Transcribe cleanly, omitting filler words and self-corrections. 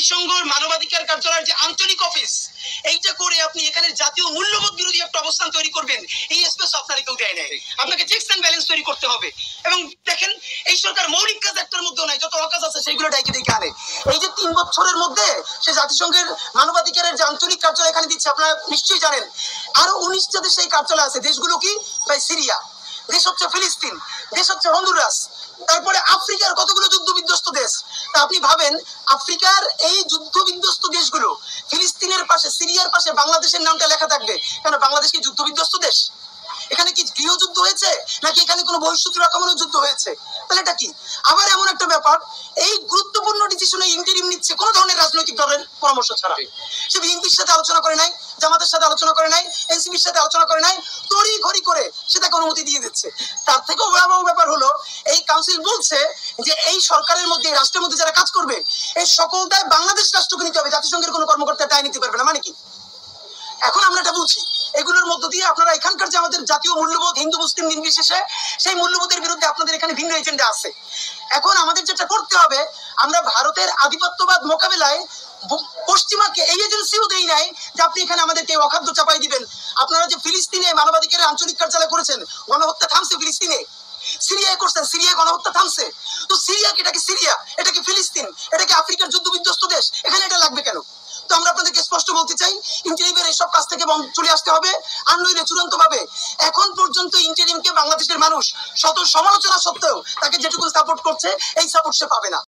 জাতিসংঘের মানবাধিকার কার্যালয়ের যে আঞ্চলিক অফিস, এইটা করে আপনি এখানে জাতীয় মূল্যবোধ বিরোধী একটা অবস্থান তৈরি করবেন, এই স্পেস আপনার কেউ দেয় নাই। আপনাকে চেকস এন্ড ব্যালেন্স তৈরি করতে হবে। এবং দেখেন, এই সরকার মৌলিক কাজ একটার মধ্যেও নাই, যত অকাজ আছে সেইগুলো ডাইকে ডেকে আনে। এই যে 3 বছরের মধ্যে সে জাতিসংঘের মানবাধিকারের যে আঞ্চলিক কার্যালয় এখানে দিচ্ছে, আপনারা নিশ্চয়ই জানেন আরো 19টা দেশে এই কার্যালয় আছে। দেশগুলো কি? ভাই, সিরিয়া, দেশ হচ্ছে ফিলিস্তিন, দেশ হচ্ছে হন্ডুরাস, তারপরে আফ্রিকার কতগুলো যুদ্ধ বিধ্বস্ত দেশ। তা আপনি ভাবেন, আফ্রিকার এই যুদ্ধ বিধ্বস্ত দেশগুলো, ফিলিস্তিনের পাশে, সিরিয়ার পাশে বাংলাদেশের নামটা লেখা থাকবে কেন? বাংলাদেশ কি যুদ্ধ বিধ্বস্ত দেশ? এখানে কি গৃহযুদ্ধ হয়েছে, নাকি এখানে কোনো বহিঃশত্রু আক্রমণের যুদ্ধ হয়েছে? তাহলে এটা কি? আবার এমন একটা ব্যাপার, এই গুরুত্বপূর্ণ ডিসিশনে ইন্টারিম নিচ্ছে কোন ধরনের রাজনৈতিক দলের পরামর্শ ছাড়া। সে বিএনপির সাথে আলোচনা করে নাই, জামাতের সাথে আলোচনা করে নাই, এনসিপির সাথে আলোচনা করে নাই, তড়ি ঘড়ি করে সে তাকে অনুমতি দিয়ে দিচ্ছে। তার থেকেও ভয়াবহ ব্যাপার হলো, এই কাউন্সিল বলছে যে এই সরকারের মধ্যে, রাষ্ট্রের মধ্যে যারা কাজ করবে, এই সকল দায় বাংলাদেশ রাষ্ট্রকে নিতে হবে, জাতিসংঘের কোনো কর্মকর্তা দায় নিতে পারবে না। মানে কি? এখন আমরা এটা বলছি, এগুলোর মধ্য দিয়ে আপনারা এখানকার যে আমাদের জাতীয় মূল্যবোধ, হিন্দু মুসলিম নির্বিশেষে, সেই মূল্যবোধের বিরুদ্ধে আপনাদের এখানে ভিন্ন এজেন্ডা আছে। এখন আমাদের যেটা করতে হবে, আমরা ভারতের আধিপত্যবাদ মোকাবেলায় পশ্চিমাকে এই এজেন্সিও দেই নাই যে আপনি এখানে আমাদেরকে অখাদ্য চাপাই দিবেন। আপনারা যে ফিলিস্তিনে মানবাধিকারের আঞ্চলিক কার্যালয় করেছেন, গণহত্যা থামছে ফিলিস্তিনে, সিরিয়ায় করছেন, সিরিয়ায় গণহত্যা থামছে। তো সিরিয়া কি? এটা কি সিরিয়া? এটা কি ফিলিস্তিন? এটা কি আফ্রিকার যুদ্ধ বিধ্বস্ত দেশ? এখানে এটা লাগবে কেন? তো আমরা আপনাদেরকে স্পষ্ট বলতে চাই, ইন্টারিমের এইসব কাজ থেকে চলে আসতে হবে, আর নইলে চূড়ান্ত ভাবে এখন পর্যন্ত ইন্টারিমকে বাংলাদেশের মানুষ শত সমালোচনা সত্ত্বেও তাকে যেটুকু সাপোর্ট করছে, এই সাপোর্ট সে পাবে না।